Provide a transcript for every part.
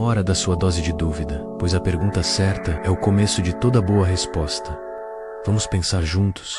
hora da sua dose de dúvida, pois a pergunta certa é o começo de toda boa resposta. Vamos pensar juntos?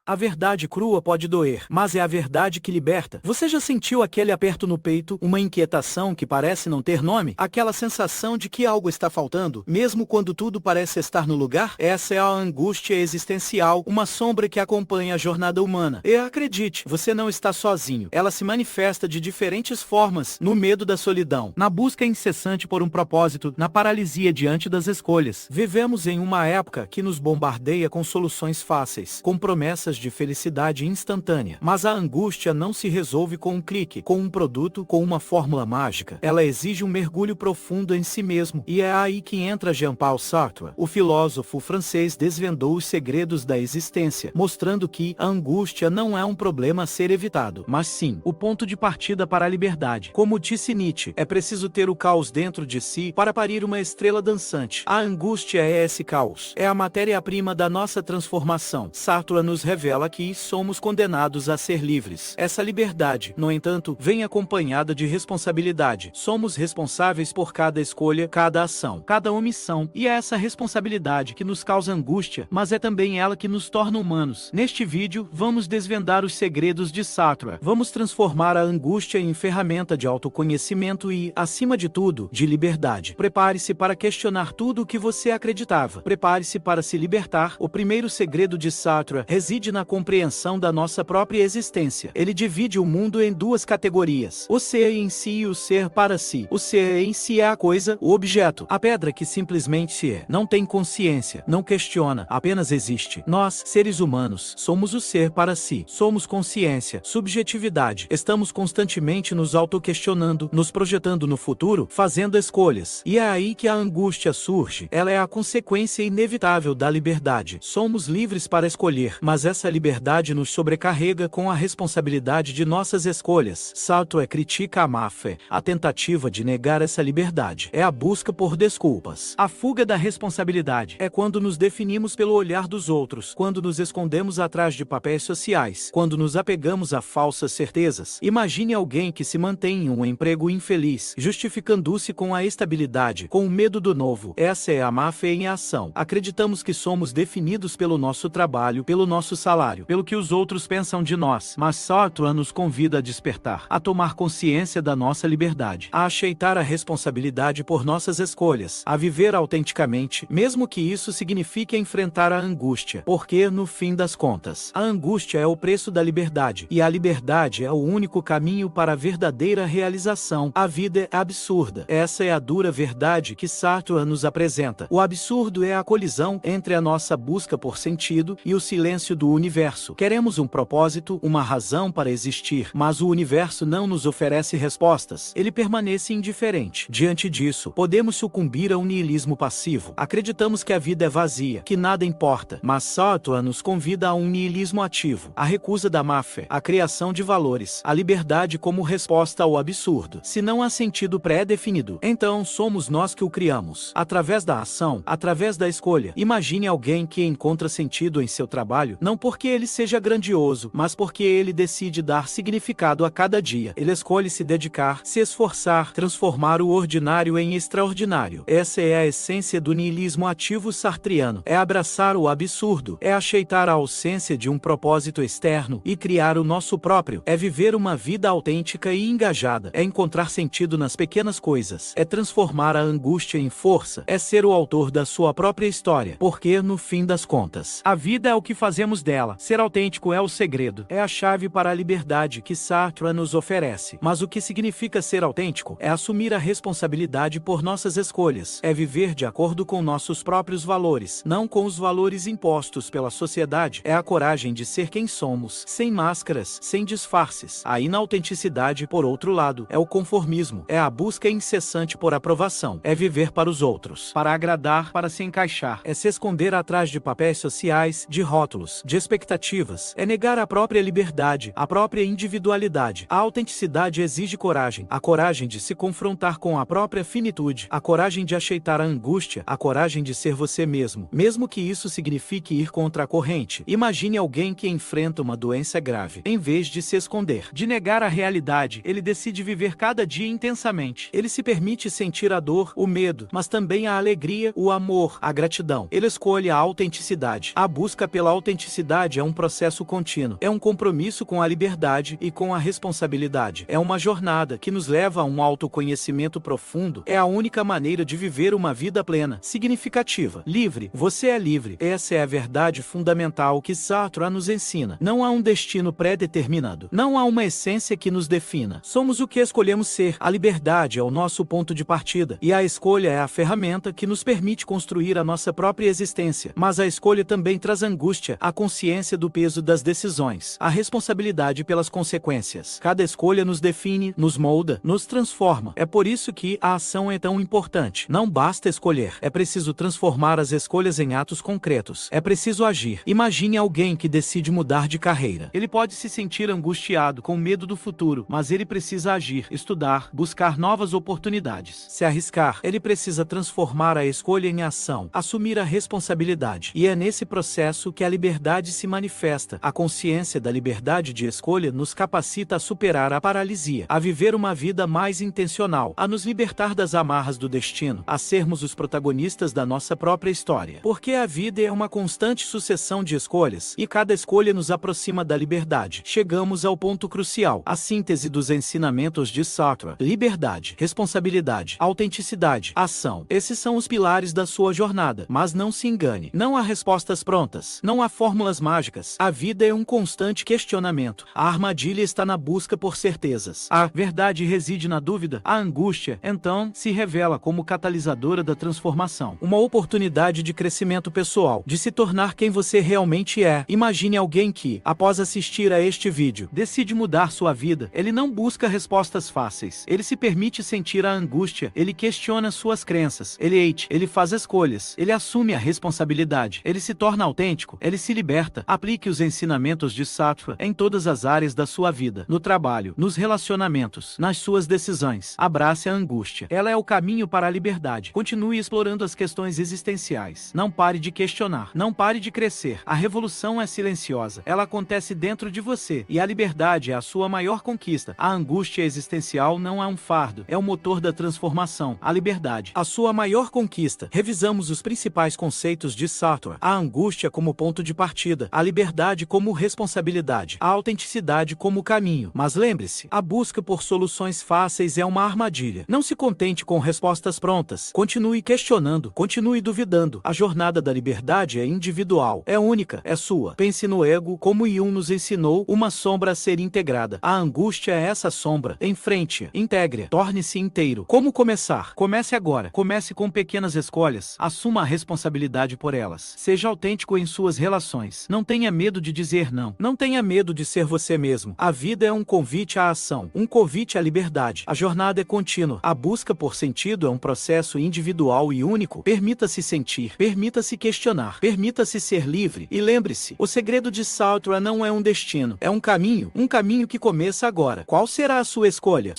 A verdade crua pode doer, mas é a verdade que liberta. Você já sentiu aquele aperto no peito, uma inquietação que parece não ter nome? Aquela sensação de que algo está faltando, mesmo quando tudo parece estar no lugar? Essa é a angústia existencial, uma sombra que acompanha a jornada humana. E acredite, você não está sozinho. Ela se manifesta de diferentes formas, no medo da solidão, na busca incessante por um propósito, na paralisia diante das escolhas. Vivemos em uma época que nos bombardeia com soluções fáceis, com promessas de felicidade instantânea. Mas a angústia não se resolve com um clique, com um produto, com uma fórmula mágica. Ela exige um mergulho profundo em si mesmo. E é aí que entra Jean-Paul Sartre. O filósofo francês desvendou os segredos da existência, mostrando que a angústia não é um problema a ser evitado, mas sim o ponto de partida para a liberdade. Como disse Nietzsche, é preciso ter o caos dentro de si para parir uma estrela dançante. A angústia é esse caos. É a matéria-prima da nossa transformação. Sartre nos revela que somos condenados a ser livres. Essa liberdade, no entanto, vem acompanhada de responsabilidade. Somos responsáveis por cada escolha, cada ação, cada omissão, e é essa responsabilidade que nos causa angústia, mas é também ela que nos torna humanos. Neste vídeo, vamos desvendar os segredos de Sartre. Vamos transformar a angústia em ferramenta de autoconhecimento e, acima de tudo, de liberdade. Prepare-se para questionar tudo o que você acreditava. Prepare-se para se libertar. O primeiro segredo de Sartre reside na compreensão da nossa própria existência. Ele divide o mundo em duas categorias: o ser em si e o ser para si. O ser em si é a coisa, o objeto, a pedra que simplesmente se é. Não tem consciência, não questiona, apenas existe. Nós, seres humanos, somos o ser para si. Somos consciência, subjetividade. Estamos constantemente nos autoquestionando, nos projetando no futuro, fazendo escolhas. E é aí que a angústia surge. Ela é a consequência inevitável da liberdade. Somos livres para escolher, mas essa liberdade nos sobrecarrega com a responsabilidade de nossas escolhas. Sartre critica a má fé. A tentativa de negar essa liberdade é a busca por desculpas. A fuga da responsabilidade é quando nos definimos pelo olhar dos outros, quando nos escondemos atrás de papéis sociais, quando nos apegamos a falsas certezas. Imagine alguém que se mantém em um emprego infeliz, justificando-se com a estabilidade, com o medo do novo. Essa é a má fé em ação. Acreditamos que somos definidos pelo nosso trabalho, pelo nosso salário, pelo que os outros pensam de nós. Mas Sartre nos convida a despertar, a tomar consciência da nossa liberdade, a aceitar a responsabilidade por nossas escolhas, a viver autenticamente, mesmo que isso signifique enfrentar a angústia, porque, no fim das contas, a angústia é o preço da liberdade, e a liberdade é o único caminho para a verdadeira realização. A vida é absurda. Essa é a dura verdade que Sartre nos apresenta. O absurdo é a colisão entre a nossa busca por sentido e o silêncio do universo. Queremos um propósito, uma razão para existir, mas o universo não nos oferece respostas. Ele permanece indiferente. Diante disso, podemos sucumbir a um niilismo passivo. Acreditamos que a vida é vazia, que nada importa, mas Sartre nos convida a um niilismo ativo, a recusa da má-fé, a criação de valores, a liberdade como resposta ao absurdo. Se não há sentido pré-definido, então somos nós que o criamos, através da ação, através da escolha. Imagine alguém que encontra sentido em seu trabalho, não porque ele seja grandioso, mas porque ele decide dar significado a cada dia. Ele escolhe se dedicar, se esforçar, transformar o ordinário em extraordinário. Essa é a essência do niilismo ativo sartriano. É abraçar o absurdo, é aceitar a ausência de um propósito externo e criar o nosso próprio. É viver uma vida autêntica e engajada. É encontrar sentido nas pequenas coisas. É transformar a angústia em força. É ser o autor da sua própria história. Porque, no fim das contas, a vida é o que fazemos dela. Ser autêntico é o segredo. É a chave para a liberdade que Sartre nos oferece. Mas o que significa ser autêntico? É assumir a responsabilidade por nossas escolhas. É viver de acordo com nossos próprios valores, não com os valores impostos pela sociedade. É a coragem de ser quem somos, sem máscaras, sem disfarces. A inautenticidade, por outro lado, é o conformismo. É a busca incessante por aprovação. É viver para os outros, para agradar, para se encaixar. É se esconder atrás de papéis sociais, de rótulos, de expectativas. É negar a própria liberdade, a própria individualidade. A autenticidade exige coragem. A coragem de se confrontar com a própria finitude. A coragem de aceitar a angústia. A coragem de ser você mesmo. Mesmo que isso signifique ir contra a corrente. Imagine alguém que enfrenta uma doença grave. Em vez de se esconder, de negar a realidade, ele decide viver cada dia intensamente. Ele se permite sentir a dor, o medo, mas também a alegria, o amor, a gratidão. Ele escolhe a autenticidade. A busca pela autenticidade é um processo contínuo. É um compromisso com a liberdade e com a responsabilidade. É uma jornada que nos leva a um autoconhecimento profundo. É a única maneira de viver uma vida plena, significativa, livre. Você é livre. Essa é a verdade fundamental que Sartre nos ensina. Não há um destino pré-determinado. Não há uma essência que nos defina. Somos o que escolhemos ser. A liberdade é o nosso ponto de partida. E a escolha é a ferramenta que nos permite construir a nossa própria existência. Mas a escolha também traz angústia, a consciência do peso das decisões, a responsabilidade pelas consequências. Cada escolha nos define, nos molda, nos transforma. É por isso que a ação é tão importante. Não basta escolher. É preciso transformar as escolhas em atos concretos. É preciso agir. Imagine alguém que decide mudar de carreira. Ele pode se sentir angustiado, com medo do futuro, mas ele precisa agir, estudar, buscar novas oportunidades, se arriscar. Ele precisa transformar a escolha em ação, assumir a responsabilidade. E é nesse processo que a liberdade se manifesta. A consciência da liberdade de escolha nos capacita a superar a paralisia, a viver uma vida mais intencional, a nos libertar das amarras do destino, a sermos os protagonistas da nossa própria história. Porque a vida é uma constante sucessão de escolhas, e cada escolha nos aproxima da liberdade. Chegamos ao ponto crucial, a síntese dos ensinamentos de Sartre. Liberdade, responsabilidade, autenticidade, ação. Esses são os pilares da sua jornada. Mas não se engane, não há respostas prontas, não há fórmulas mágicas. A vida é um constante questionamento. A armadilha está na busca por certezas. A verdade reside na dúvida. A angústia, então, se revela como catalisadora da transformação. Uma oportunidade de crescimento pessoal, de se tornar quem você realmente é. Imagine alguém que, após assistir a este vídeo, decide mudar sua vida. Ele não busca respostas fáceis. Ele se permite sentir a angústia. Ele questiona suas crenças. Ele faz escolhas. Ele assume a responsabilidade. Ele se torna autêntico. Ele se liberta. Aplique os ensinamentos de Sartre em todas as áreas da sua vida. No trabalho, nos relacionamentos, nas suas decisões. Abrace a angústia. Ela é o caminho para a liberdade. Continue explorando as questões existenciais. Não pare de questionar. Não pare de crescer. A revolução é silenciosa. Ela acontece dentro de você. E a liberdade é a sua maior conquista. A angústia existencial não é um fardo. É o motor da transformação. A liberdade, a sua maior conquista. Revisamos os principais conceitos de Sartre. A angústia como ponto de partida. A liberdade como responsabilidade. A autenticidade como caminho. Mas lembre-se, a busca por soluções fáceis é uma armadilha. Não se contente com respostas prontas. Continue questionando. Continue duvidando. A jornada da liberdade é individual. É única. É sua. Pense no ego, como Jung nos ensinou, uma sombra a ser integrada. A angústia é essa sombra. Enfrente-a. Integre-a. Torne-se inteiro. Como começar? Comece agora. Comece com pequenas escolhas. Assuma a responsabilidade por elas. Seja autêntico em suas relações. Não tenha medo de dizer não. Não tenha medo de ser você mesmo. A vida é um convite à ação. Um convite à liberdade. A jornada é contínua. A busca por sentido é um processo individual e único. Permita-se sentir. Permita-se questionar. Permita-se ser livre. E lembre-se, o segredo de Sartre não é um destino. É um caminho que começa agora. Qual será a sua escolha?